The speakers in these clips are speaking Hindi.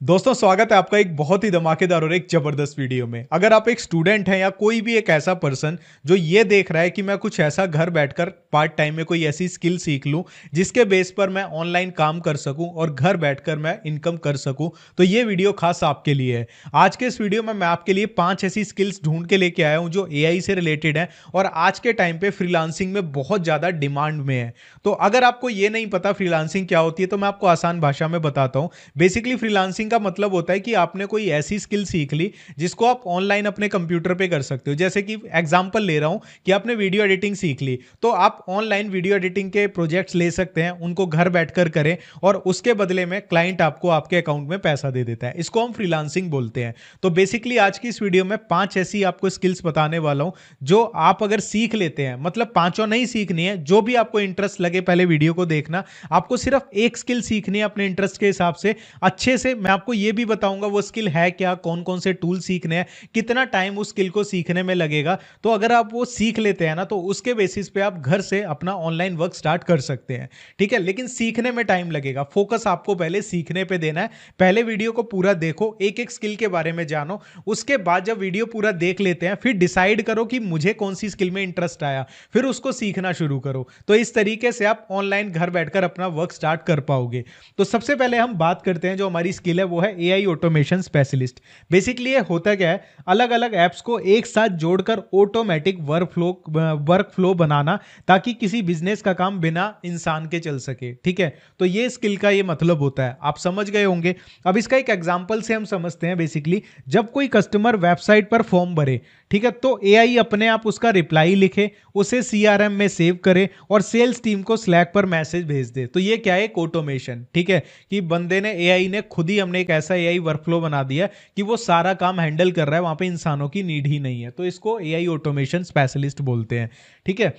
दोस्तों स्वागत है आपका एक बहुत ही धमाकेदार और एक जबरदस्त वीडियो में। अगर आप एक स्टूडेंट हैं या कोई भी एक ऐसा पर्सन जो ये देख रहा है कि मैं कुछ ऐसा घर बैठकर पार्ट टाइम में कोई ऐसी स्किल सीख लूं जिसके बेस पर मैं ऑनलाइन काम कर सकूं और घर बैठकर मैं इनकम कर सकूं, तो ये वीडियो खास आपके लिए है। आज के इस वीडियो में मैं आपके लिए 5 ऐसी स्किल्स ढूंढ के लेके आया हूं जो एआई से रिलेटेड है और आज के टाइम पे फ्रीलांसिंग में बहुत ज्यादा डिमांड में है। तो अगर आपको ये नहीं पता फ्रीलांसिंग क्या होती है तो मैं आपको आसान भाषा में बताता हूं। बेसिकली फ्रीलांसिंग का मतलब होता है कि आपने कोई ऐसी स्किल सीख ली जिसको आप ऑनलाइन अपने कंप्यूटर पे कर सकते हो। जैसे कि एग्जांपल ले रहा हूं कि आपने वीडियो एडिटिंग सीख ली, तो आप ऑनलाइन वीडियो एडिटिंग के प्रोजेक्ट्स ले सकते हैं, उनको घर बैठकर करें और उसके बदले में क्लाइंट आपको आपके अकाउंट में पैसा दे देता है। इसको हम फ्रीलांसिंग बोलते हैं। तो बेसिकली आज की इस वीडियो में 5 ऐसी आपको स्किल्स बताने वाला हूं जो आप अगर सीख लेते हैं, मतलब पांचों नहीं सीखनी है, जो भी आपको इंटरेस्ट लगे पहले वीडियो को देखना। आपको सिर्फ एक स्किल सीखनी है अपने इंटरेस्ट के हिसाब से अच्छे से। मैं आपको यह भी बताऊंगा वो स्किल है क्या, कौन कौन से टूल सीखने हैं, कितना टाइम उस स्किल को सीखने में लगेगा। तो अगर आप वो सीख लेते हैं ना, तो उसके बेसिस पे आप घर से अपना ऑनलाइन वर्क स्टार्ट कर सकते हैं। ठीक है, लेकिन सीखने में टाइम लगेगा। फोकस आपको पहले सीखने पे देना है। पहले वीडियो को पूरा देखो, एक एक स्किल के बारे में जानो। उसके बाद जब वीडियो पूरा देख लेते हैं फिर डिसाइड करो कि मुझे कौन सी स्किल में इंटरेस्ट आया, फिर उसको सीखना शुरू करो। तो इस तरीके से आप ऑनलाइन घर बैठकर अपना वर्क स्टार्ट कर पाओगे। तो सबसे पहले हम बात करते हैं जो हमारी स्किल है वो है एआई ऑटोमेशन स्पेशलिस्ट। बेसिकली ये होता क्या है, अलग अलग एप्स को एक साथ जोड़कर ऑटोमेटिक वर्क फ्लो बनाना ताकि किसी बिजनेस का काम बिना इंसान के चल सके। ठीक है, तो ये स्किल का ये मतलब होता है, आप समझ गए होंगे। अब इसका एक एग्जांपल से हम समझते हैं। बेसिकली जब कोई कस्टमर वेबसाइट पर फॉर्म भरे, ठीक है, तो एआई अपने आप उसका रिप्लाई लिखे, उसे सीआरएम में सेव करे और सेल्स टीम को स्लैक पर मैसेज भेज दे। तो ये क्या है, एक ऑटोमेशन। ठीक है, कि बंदे ने एआई ने खुद ही, हमने एक ऐसा एआई वर्कफ्लो बना दिया कि वो सारा काम हैंडल कर रहा है, वहां पे इंसानों की नीड ही नहीं है। तो इसको एआई ऑटोमेशन स्पेशलिस्ट बोलते हैं। ठीक है,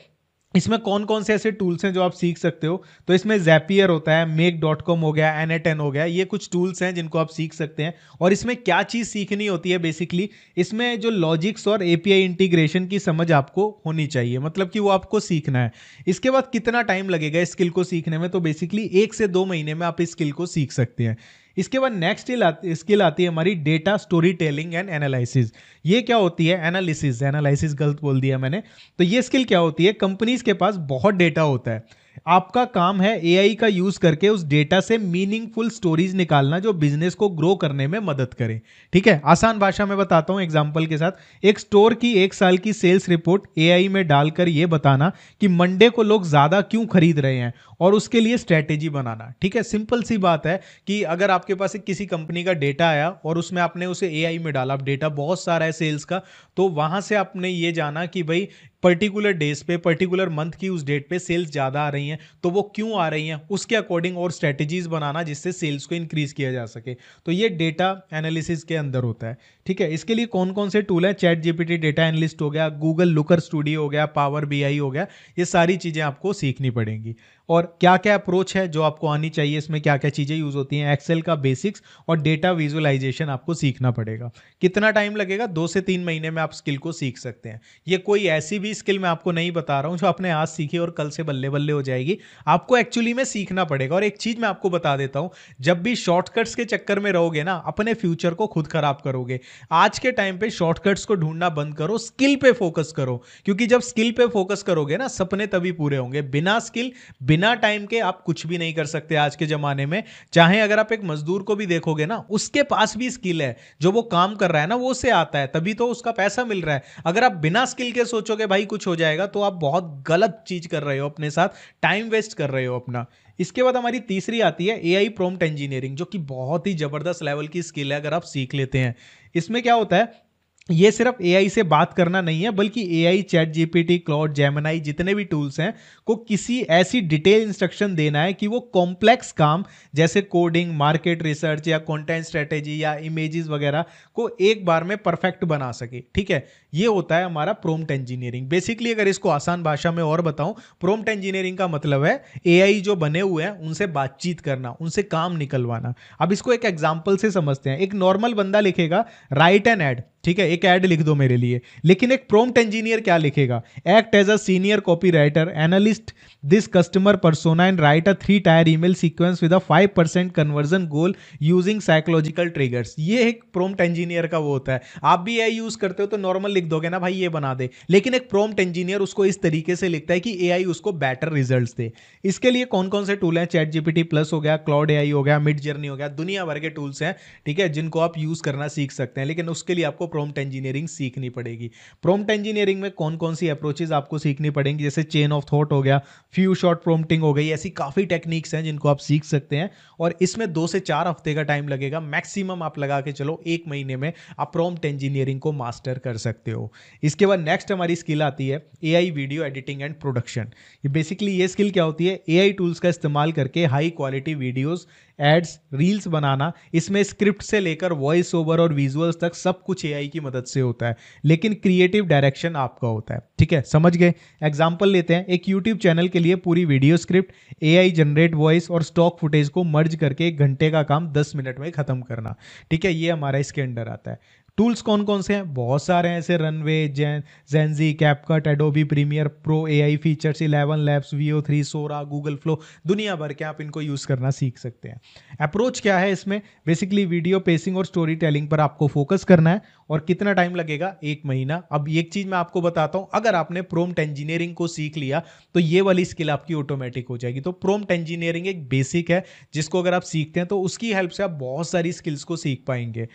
इसमें कौन कौन से ऐसे टूल्स हैं जो आप सीख सकते हो, तो इसमें ज़ैपियर होता है, make.com हो गया, N8N हो गया, ये कुछ टूल्स हैं जिनको आप सीख सकते हैं। और इसमें क्या चीज़ सीखनी होती है, बेसिकली इसमें जो लॉजिक्स और एपीआई इंटीग्रेशन की समझ आपको होनी चाहिए, मतलब कि वो आपको सीखना है। इसके बाद कितना टाइम लगेगा इस स्किल को सीखने में, तो बेसिकली 1 से 2 महीने में आप इस स्किल को सीख सकते हैं। इसके बाद नेक्स्ट स्किल आती है हमारी data story telling and analysis. ये क्या होती है, एनालिसिस, एनालिसिस गलत बोल दिया मैंने। तो ये स्किल क्या होती है, कंपनीज के पास बहुत डेटा होता है, आपका काम है एआई का यूज करके उस डेटा से मीनिंगफुल स्टोरीज निकालना जो बिजनेस को ग्रो करने में मदद करे। ठीक है, आसान भाषा में बताता हूं एग्जांपल के साथ। एक स्टोर की 1 साल की सेल्स रिपोर्ट एआई में डालकर यह बताना कि मंडे को लोग ज्यादा क्यों खरीद रहे हैं और उसके लिए स्ट्रेटेजी बनाना। ठीक है, सिंपल सी बात है कि अगर आपके पास एक किसी कंपनी का डेटा आया और उसमें आपने उसे एआई में डाला, अब डेटा बहुत सारा है सेल्स का, तो वहां से आपने ये जाना कि भाई पर्टिकुलर डेज पे, पर्टिकुलर मंथ की उस डेट पे सेल्स ज्यादा आ रही हैं, तो वो क्यों आ रही हैं, उसके अकॉर्डिंग और स्ट्रेटेजीज बनाना जिससे सेल्स को इंक्रीज किया जा सके। तो ये डेटा एनालिसिस के अंदर होता है। ठीक है, इसके लिए कौन कौन से टूल है, चैट जीपीटी डेटा एनालिस्ट हो गया, गूगल लुकर स्टूडियो हो गया, पावर बीआई हो गया, ये सारी चीजें आपको सीखनी पड़ेंगी। और क्या क्या अप्रोच है जो आपको आनी चाहिए, इसमें क्या क्या चीजें यूज होती हैं, एक्सेल का बेसिक्स और डेटा विजुअलाइजेशन आपको सीखना पड़ेगा। कितना टाइम लगेगा, 2 से 3 महीने में आप स्किल को सीख सकते हैं। ये कोई ऐसी भी स्किल मैं आपको नहीं बता रहा हूं जो आपने आज सीखी और कल से बल्ले बल्ले हो जाएगी। आपको एक्चुअली में सीखना पड़ेगा। और एक चीज मैं आपको बता देता हूं, जब भी शॉर्टकट्स के चक्कर में रहोगे ना, अपने फ्यूचर को खुद खराब करोगे। आज के टाइम पे शॉर्टकट्स को ढूंढना बंद करो, स्किल पे फोकस करो, क्योंकि जब स्किल पे फोकस करोगे ना, सपने तभी पूरे होंगे। बिना स्किल, बिना टाइम के आप कुछ भी नहीं कर सकते आज के जमाने में। चाहे अगर आप एक मजदूर को भी देखोगे ना, उसके पास भी स्किल है, जो वो काम कर रहा है ना वो उसे आता है, तभी तो उसका पैसा मिल रहा है। अगर आप बिना स्किल के सोचोगे भाई कुछ हो जाएगा, तो आप बहुत गलत चीज कर रहे हो, अपने साथ टाइम वेस्ट कर रहे हो अपना। इसके बाद हमारी तीसरी आती है एआई प्रॉम्प्ट इंजीनियरिंग, जो कि बहुत ही जबरदस्त लेवल की स्किल है अगर आप सीख लेते हैं। इसमें क्या होता है, ये सिर्फ एआई से बात करना नहीं है, बल्कि AI, chat GPT, cloud, Gemini, जितने भी टूल्स हैं को किसी ऐसी डिटेल इंस्ट्रक्शन देना है कि वो कॉम्प्लेक्स काम जैसे कोडिंग, मार्केट रिसर्च या कंटेंट स्ट्रेटेजी या इमेजेस वगैरह को एक बार में परफेक्ट बना सके। ठीक है, ये होता है हमारा प्रॉम्प्ट इंजीनियरिंग। बेसिकली अगर इसको आसान भाषा में और बताऊं, प्रॉम्प्ट इंजीनियरिंग का मतलब है एआई जो बने हुए हैं उनसे बातचीत करना, उनसे काम निकलवाना। अब इसको एक एग्जांपल से समझते हैं। एक नॉर्मल बंदा लिखेगा राइट एन एड, ठीक है, एक ऐड लिख दो मेरे लिए। लेकिन एक प्रॉम्प्ट इंजीनियर क्या लिखेगा? Act as a senior copywriter analyst this customer persona and write a 3 tier email sequence with a 5% conversion goal using psychological triggers. ये एक प्रॉम्प्ट इंजीनियर का वो होता है। आप भी एआई यूज करते हो तो नॉर्मल लिख दोगे ना भाई ये बना दे, लेकिन एक प्रॉम्प्ट इंजीनियर उसको इस तरीके से लिखता है कि एआई उसको बेटर रिजल्ट्स दे। इसके लिए कौन कौन से टूल हैं? चैट जीपीटी प्लस हो गया, क्लाउड एआई हो गया, मिड जर्नी हो गया, दुनिया भर के टूल्स हैं, ठीक है, जिनको आप यूज करना सीख सकते हैं। लेकिन उसके लिए आपको प्रॉम्प्ट इंजीनियरिंग सीखनी पड़ेगी। प्रॉम्प्ट इंजीनियरिंग में कौन कौन सी अप्रोचेज आपको सीखनी पड़ेंगी? जैसे चेन ऑफ थॉट हो गया, फ्यू शॉट प्रॉम्प्टिंग हो गई, ऐसी काफी टेक्निक्स हैं जिनको आप सीख सकते हैं। और इसमें 2 से 4 हफ्ते का टाइम लगेगा मैक्सिमम, आप लगा के चलो 1 महीने में आप प्रॉम्प्ट इंजीनियरिंग को मास्टर कर सकते हो। इसके बाद नेक्स्ट हमारी स्किल आती है AI video editing and production. ये बेसिकली ये स्किल क्या होती है? एआई टूल्स का इस्तेमाल करके high quality videos, ads, reels बनाना। इसमें स्क्रिप्ट से लेकर वॉइस ओवर और विजुअल्स तक सब कुछ एआई की मदद से होता है, लेकिन क्रिएटिव डायरेक्शन आपका होता है। ठीक है, समझ गए? एग्जांपल लेते हैं। एक यूट्यूब चैनल के लिए पूरी video script, AI generate voice और स्टॉक फुटेज को मर्ज करके 1 घंटे का काम 10 मिनट में खत्म करना। ठीक है, ये हमारा इसके अंडर आता है। टूल्स कौन कौन से हैं? बहुत सारे हैं, ऐसे रनवे, जेंजी, CapCut, Adobe Premiere Pro, AI features, 11 Labs, VO3, Sora, Google Flow, दुनिया भर के आप इनको यूज करना सीख सकते हैं। अप्रोच क्या है इसमें? बेसिकली वीडियो पेसिंग और स्टोरी टेलिंग पर आपको फोकस करना है। और कितना टाइम लगेगा? 1 महीना। अब एक चीज मैं आपको बताता हूं, अगर आपने प्रॉम्प्ट इंजीनियरिंग को सीख लिया तो ये वाली स्किल आपकी ऑटोमेटिक हो जाएगी। तो प्रॉम्प्ट इंजीनियरिंग एक बेसिक है जिसको अगर आप सीखते हैं तो उसकी हेल्प से आप बहुत सारी स्किल्स को सीख पाएंगे।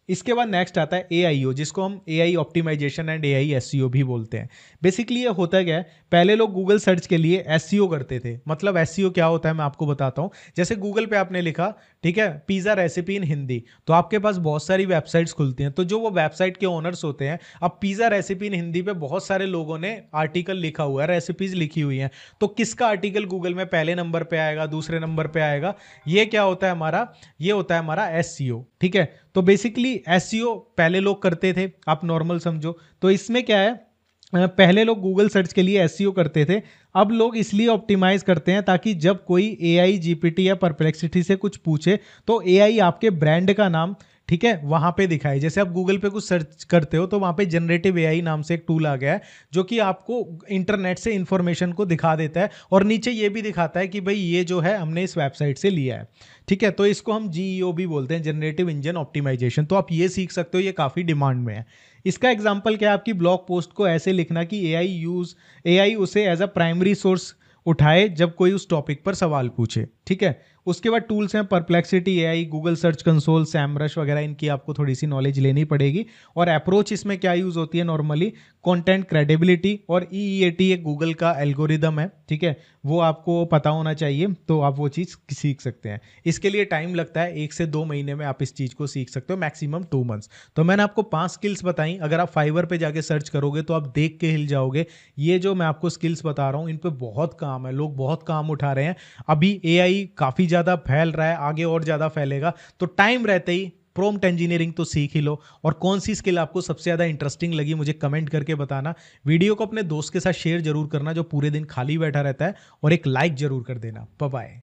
इसके बाद नेक्स्ट आता है AIO, जिसको हम AI optimization and AI SEO भी बोलते हैं। बेसिकली ये होता क्या है? पहले लोग गूगल सर्च के लिए एसईओ करते थे। मतलब एसईओ क्या होता है मैं आपको बताता हूं। जैसे गूगल पे आपने लिखा, ठीक है, पिज्जा रेसिपी इन हिंदी, तो आपके पास बहुत सारी वेबसाइट्स खुलती हैं। तो जो वो वेबसाइट के ओनर्स होते हैं, अब पिज्जा रेसिपी इन हिंदी पे बहुत सारे लोगों ने आर्टिकल लिखा हुआ है, रेसिपीज लिखी हुई हैं, तो किसका आर्टिकल गूगल में पहले नंबर पे आएगा, दूसरे नंबर पे आएगा? ये क्या होता है हमारा? ये होता है हमारा एसईओ। ठीक है, तो बेसिकली एसईओ पहले लोग करते थे, आप नॉर्मल समझो। तो इसमें क्या है, पहले लोग गूगल सर्च के लिए एसईओ करते थे, अब लोग इसलिए ऑप्टिमाइज करते हैं ताकि जब कोई एआई जीपीटी या परप्लेक्सिटी से कुछ पूछे तो एआई आपके ब्रांड का नाम, ठीक है, वहां पे दिखाए। जैसे आप गूगल पे कुछ सर्च करते हो तो वहां पे जनरेटिव एआई नाम से एक टूल आ गया है जो कि आपको इंटरनेट से इंफॉर्मेशन को दिखा देता है और नीचे ये भी दिखाता है कि भाई ये जो है हमने इस वेबसाइट से लिया है। ठीक है, तो इसको हम जीईओ भी बोलते हैं, जनरेटिव इंजन ऑप्टिमाइजेशन। तो आप ये सीख सकते हो, ये काफी डिमांड में है। इसका एग्जाम्पल क्या है? आपकी ब्लॉग पोस्ट को ऐसे लिखना कि एआई उसे एज अ प्राइमरी सोर्स उठाए जब कोई उस टॉपिक पर सवाल पूछे। ठीक है, उसके बाद टूल्स हैं Perplexity AI, Google Search Console, Semrush वगैरह, इनकी आपको थोड़ी सी नॉलेज लेनी पड़ेगी। और अप्रोच इसमें क्या यूज होती है नॉर्मली? कंटेंट क्रेडिबिलिटी और EEAT एक गूगल का एल्गोरिदम है, ठीक है, वो आपको पता होना चाहिए, तो आप वो चीज़ सीख सकते हैं। इसके लिए टाइम लगता है, 1 से 2 महीने में आप इस चीज़ को सीख सकते हो, मैक्सिमम 2 मंथ्स। तो मैंने आपको 5 स्किल्स बताई, अगर आप फाइवर पे जाके सर्च करोगे तो आप देख के हिल जाओगे। ये जो मैं आपको स्किल्स बता रहा हूँ इन पे बहुत काम है, लोग बहुत काम उठा रहे हैं। अभी एआई काफ़ी ज़्यादा फैल रहा है, आगे और ज़्यादा फैलेगा, तो टाइम रहते ही प्रॉम्प्ट इंजीनियरिंग तो सीख ही लो। और कौन सी स्किल आपको सबसे ज़्यादा इंटरेस्टिंग लगी मुझे कमेंट करके बताना। वीडियो को अपने दोस्त के साथ शेयर जरूर करना जो पूरे दिन खाली बैठा रहता है, और एक लाइक जरूर कर देना। Bye bye.